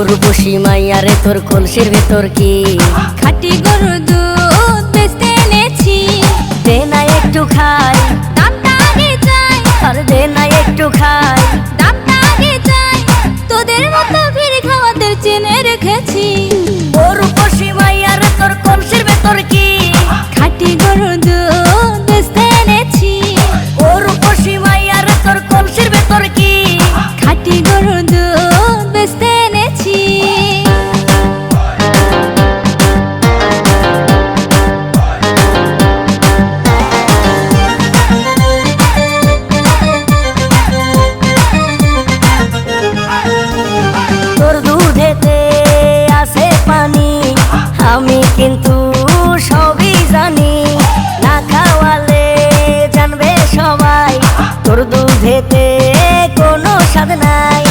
রূপসী মাইয়ারে তোর কলসির ভেতর কি খাঁটি গরুর দুধ বেচতে এনেছি। দে না একটু খাই, দামটা আগে চাই, আর দে না একটু খাই। দামটা আগে চাই, তোদের মতো ভিড় খাওয়াদের চেনে রেখেছি। ও রূপসী মাইয়ারে তোর কলসির ভেতর কি খাঁটি গরুর দুধ বেচতে এনেছি। ও রূপসী মাইয়ারে তোর কলসির ভেতর কি খাঁটি গরুর দুধ বেচতে এনেছি। তোর দুধেতে আছে পানি, আমি কিন্তু সবই জানি। না খাওয়ালে জানবে সবাই তোর দুধেতে কোনো স্বাদ নাই।